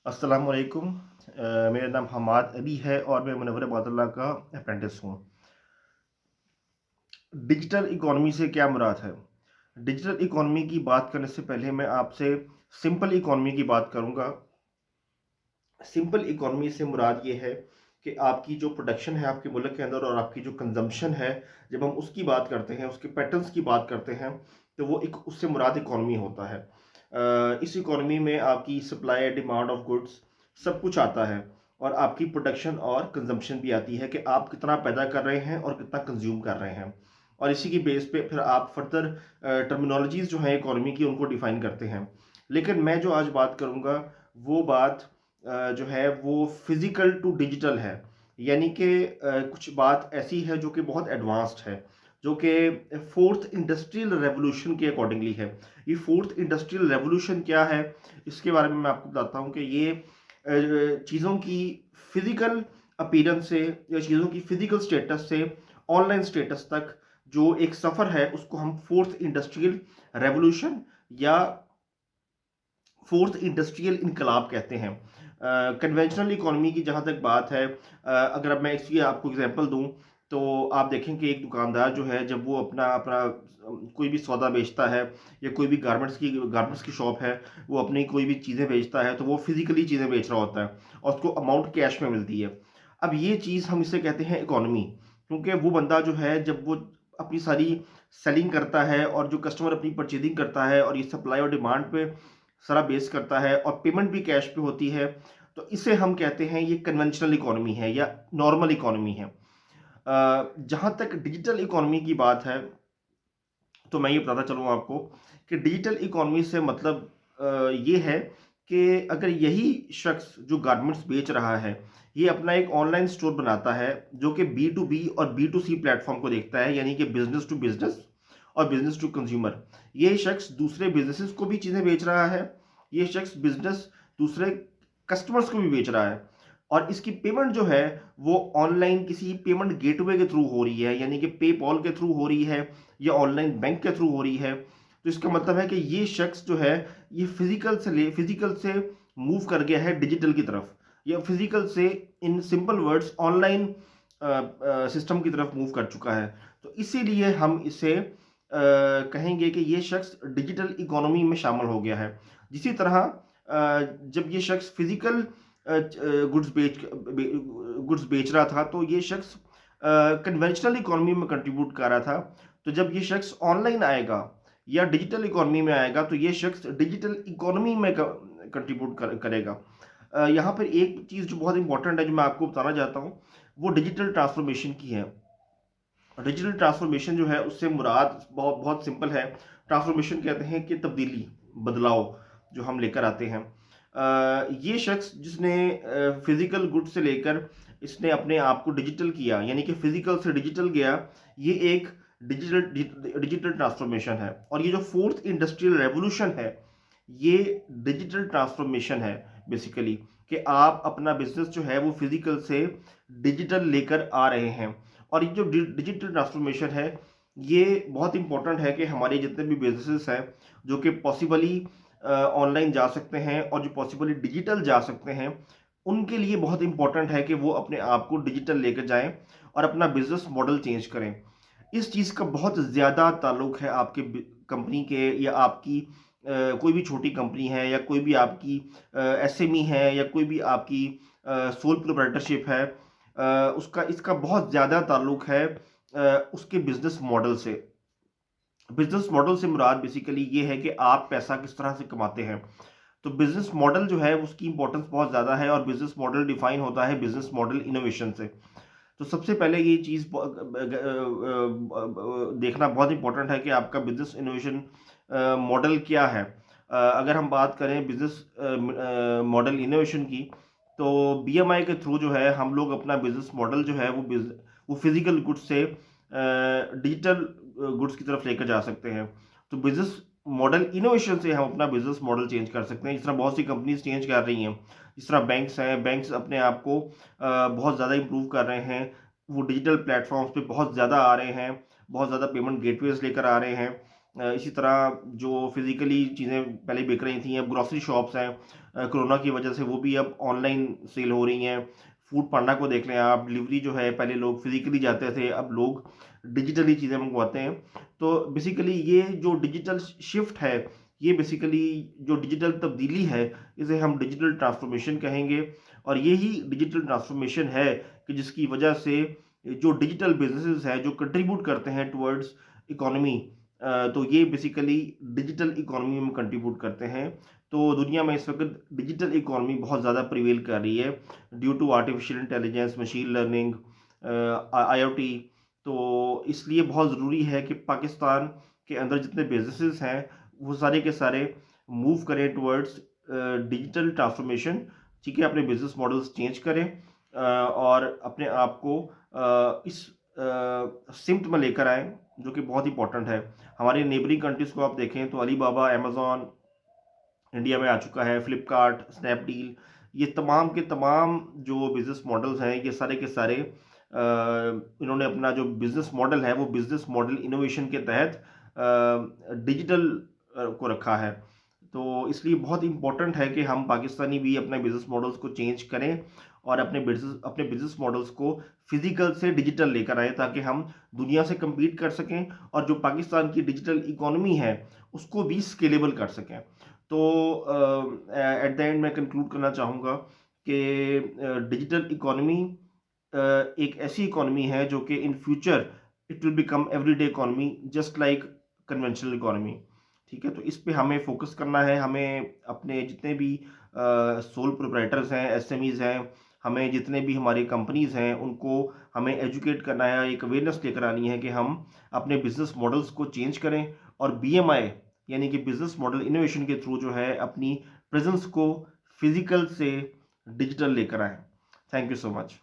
अस्सलाम वालेकुम। मेरा नाम हमाद अली है और मैं मुनव्वर बादल्ला का अप्रेंटिस हूँ। डिजिटल इकॉनमी से क्या मुराद है? डिजिटल इकॉनमी की बात करने से पहले मैं आपसे सिंपल इकॉनमी की बात करूँगा। सिंपल इकॉनमी से मुराद ये है कि आपकी जो प्रोडक्शन है आपके मुल्क के अंदर और आपकी जो कंजम्पशन है, जब हम उसकी बात करते हैं, उसके पैटर्न्स की बात करते हैं, तो वो एक उससे मुराद इकॉनमी होता है। इस इकॉनमी में आपकी सप्लाई डिमांड ऑफ गुड्स सब कुछ आता है और आपकी प्रोडक्शन और कंजम्पशन भी आती है कि आप कितना पैदा कर रहे हैं और कितना कंज्यूम कर रहे हैं। और इसी की बेस पे फिर आप फर्दर टर्मिनोलॉजीज़ जो हैं इकॉनमी की उनको डिफ़ाइन करते हैं। लेकिन मैं जो आज बात करूँगा वो बात जो है वो फिज़िकल टू डिजिटल है। यानी कि कुछ बात ऐसी है जो कि बहुत एडवांस्ड है, जो कि फोर्थ इंडस्ट्रियल रेवोल्यूशन के अकॉर्डिंगली है। ये फोर्थ इंडस्ट्रियल रेवोल्यूशन क्या है, इसके बारे में मैं आपको बताता हूँ कि ये चीज़ों की फिज़िकल अपीयरेंस से या चीज़ों की फिज़िकल स्टेटस से ऑनलाइन स्टेटस तक जो एक सफ़र है उसको हम फोर्थ इंडस्ट्रियल रेवोल्यूशन या फोर्थ इंडस्ट्रियल इनकलाब कहते हैं। कन्वेंशनल इकोनॉमी की जहाँ तक बात है, अगर अब मैं इसकी आपको एग्जांपल दूँ तो आप देखें कि एक दुकानदार जो है जब वो अपना अपना कोई भी सौदा बेचता है या कोई भी गारमेंट्स की शॉप है, वो अपनी कोई भी चीज़ें बेचता है तो वो फिजिकली चीज़ें बेच रहा होता है और उसको अमाउंट कैश में मिलती है। अब ये चीज़ हम इसे कहते हैं इकोनॉमी, क्योंकि वो बंदा जो है जब वो अपनी सारी सेलिंग करता है और जो कस्टमर अपनी परचेजिंग करता है और ये सप्लाई और डिमांड पे सारा बेस करता है और पेमेंट भी कैश पे होती है, तो इसे हम कहते हैं ये कन्वेंशनल इकोनॉमी है या नॉर्मल इकोनॉमी है। जहाँ तक डिजिटल इकोनॉमी की बात है, तो मैं ये बताता चलूँ आपको कि डिजिटल इकोनॉमी से मतलब ये है कि अगर यही शख्स जो गारमेंट्स बेच रहा है, ये अपना एक ऑनलाइन स्टोर बनाता है जो कि बी टू बी और बी टू सी प्लेटफॉर्म को देखता है, यानी कि बिजनेस टू बिजनेस और बिजनेस टू कंज्यूमर। ये शख्स दूसरे बिजनेसेस को भी चीज़ें बेच रहा है, ये शख्स बिजनेस दूसरे कस्टमर्स को भी बेच रहा है और इसकी पेमेंट जो है वो ऑनलाइन किसी पेमेंट गेटवे के थ्रू हो रही है, यानी कि पेपॉल के थ्रू हो रही है या ऑनलाइन बैंक के थ्रू हो रही है। तो इसका मतलब है कि ये शख्स जो है ये फिजिकल से मूव कर गया है डिजिटल की तरफ, या फिजिकल से in simple words online system की तरफ मूव कर चुका है। तो इसीलिए हम इसे कहेंगे कि ये शख्स डिजिटल इकोनॉमी में शामिल हो गया है। जिसी तरह जब ये शख्स फिजिकल गुड्स बेच रहा था तो ये शख्स कन्वेंशनल इकोनॉमी में कंट्रीब्यूट कर रहा था। तो जब ये शख्स ऑनलाइन आएगा या डिजिटल इकोनॉमी में आएगा तो ये शख्स डिजिटल इकोनॉमी में कंट्रीब्यूट करेगा। यहाँ पर एक चीज़ जो बहुत इंपॉर्टेंट है जो मैं आपको बताना चाहता हूँ, वो डिजिटल ट्रांसफॉर्मेशन की है। डिजिटल ट्रांसफॉर्मेशन जो है उससे मुराद बहुत बहुत सिंपल है। ट्रांसफॉर्मेशन कहते हैं कि तब्दीली, बदलाव जो हम लेकर आते हैं। ये शख्स जिसने फिजिकल गुड से लेकर इसने अपने आप को डिजिटल किया, यानी कि फिजिकल से डिजिटल गया, ये एक डिजिटल डिजिटल ट्रांसफॉर्मेशन है। और ये जो फोर्थ इंडस्ट्रियल रेवोल्यूशन है, ये डिजिटल ट्रांसफॉर्मेशन है बेसिकली, कि आप अपना बिजनेस जो है वो फिजिकल से डिजिटल लेकर आ रहे हैं। और ये जो डिजिटल ट्रांसफॉर्मेशन है, ये बहुत इंपॉर्टेंट है कि हमारे जितने भी बिजनेसेस हैं जो कि पॉसिबली ऑनलाइन जा सकते हैं और जो पॉसिबली डिजिटल जा सकते हैं, उनके लिए बहुत इंपॉर्टेंट है कि वो अपने आप को डिजिटल लेकर जाएं और अपना बिजनेस मॉडल चेंज करें। इस चीज़ का बहुत ज़्यादा ताल्लुक है आपके कंपनी के या आपकी कोई भी छोटी कंपनी है या कोई भी आपकी एसएमई है या कोई भी आपकी सोल प्रोप्राइटरशिप है, उसका इसका बहुत ज़्यादा ताल्लुक है उसके बिजनेस मॉडल से। बिजनेस मॉडल से मुराद बेसिकली ये है कि आप पैसा किस तरह से कमाते हैं। तो बिजनेस मॉडल जो है उसकी इंपॉर्टेंस बहुत ज़्यादा है और बिजनेस मॉडल डिफाइन होता है बिजनेस मॉडल इनोवेशन से। तो सबसे पहले ये चीज़ देखना बहुत इंपॉर्टेंट है कि आपका बिजनेस इनोवेशन मॉडल क्या है। अगर हम बात करें बिजनेस मॉडल इनोवेशन की, तो बीएमआई के थ्रू जो है हम लोग अपना बिजनेस मॉडल जो है वो फिजिकल गुड्स से डिजिटल गुड्स की तरफ लेकर जा सकते हैं। तो बिजनेस मॉडल इनोवेशन से हम अपना बिजनेस मॉडल चेंज कर सकते हैं, जिस तरह बहुत सी कंपनीज चेंज कर रही हैं। जिस तरह बैंक्स हैं, बैंक्स अपने आप को बहुत ज़्यादा इम्प्रूव कर रहे हैं, वो डिजिटल प्लेटफॉर्म्स पे बहुत ज़्यादा आ रहे हैं, बहुत ज़्यादा पेमेंट गेटवेज लेकर आ रहे हैं। इसी तरह जो फिजिकली चीज़ें पहले बिक रही थी, अब ग्रॉसरी शॉप्स हैं कोरोना की वजह से वो भी अब ऑनलाइन सेल हो रही हैं। फूड पांडा को देख लें आप, डिलीवरी जो है, पहले लोग फिजिकली जाते थे, अब लोग डिजिटली चीज़ें मंगवाते हैं। तो बेसिकली ये जो डिजिटल शिफ्ट है, ये बेसिकली जो डिजिटल तब्दीली है, इसे हम डिजिटल ट्रांसफॉर्मेशन कहेंगे। और यही डिजिटल ट्रांसफॉर्मेशन है कि जिसकी वजह से जो डिजिटल बिजनेसेस हैं जो कंट्रीब्यूट करते हैं टुवर्ड्स इकोनॉमी, तो ये बेसिकली डिजिटल इकोनॉमी में कंट्रीब्यूट करते हैं। तो दुनिया में इस वक्त डिजिटल इकोनॉमी बहुत ज़्यादा प्रिवेल कर रही है due to artificial intelligence, machine learning, IoT. तो इसलिए बहुत ज़रूरी है कि पाकिस्तान के अंदर जितने बिजनेसेस हैं वो सारे के सारे मूव करें टुवर्ड्स डिजिटल ट्रांसफॉर्मेशन। ठीक है, अपने बिजनेस मॉडल्स चेंज करें और अपने आप को इस सिम्त में लेकर आएँ जो कि बहुत इंपॉर्टेंट है। हमारे नेबरिंग कंट्रीज़ को आप देखें तो अली बाबा, अमेज़ॉन इंडिया में आ चुका है, फ्लिपकार्ट, स्नैपडील, ये तमाम के तमाम जो बिज़नेस मॉडल्स हैं, ये सारे के सारे इन्होंने अपना जो बिज़नेस मॉडल है वो बिज़नेस मॉडल इनोवेशन के तहत डिजिटल को रखा है। तो इसलिए बहुत इम्पोर्टेंट है कि हम पाकिस्तानी भी अपने बिज़नेस मॉडल्स को चेंज करें और अपने बिज़नेस मॉडल्स को फिजिकल से डिजिटल लेकर आएँ ताकि हम दुनिया से कम्पीट कर सकें और जो पाकिस्तान की डिजिटल इकोनॉमी है उसको भी स्केलेबल कर सकें। तो एट द एंड मैं कंक्लूड करना चाहूँगा कि डिजिटल इकोनॉमी एक ऐसी इकोनॉमी है जो कि in future it will become everyday economy just like conventional economy. ठीक है, तो इस पे हमें फोकस करना है। हमें अपने जितने भी सोल प्रोप्राइटर्स हैं, एसएमईज हैं, हमें जितने भी हमारी कंपनीज हैं उनको हमें एजुकेट करना है, एक अवेयरनेस लेकर आनी है कि हम अपने बिजनेस मॉडल्स को चेंज करें और बीएमआई यानी कि बिजनेस मॉडल इनोवेशन के थ्रू जो है अपनी प्रेजेंस को फिजिकल से डिजिटल लेकर आएँ। Thank you so much.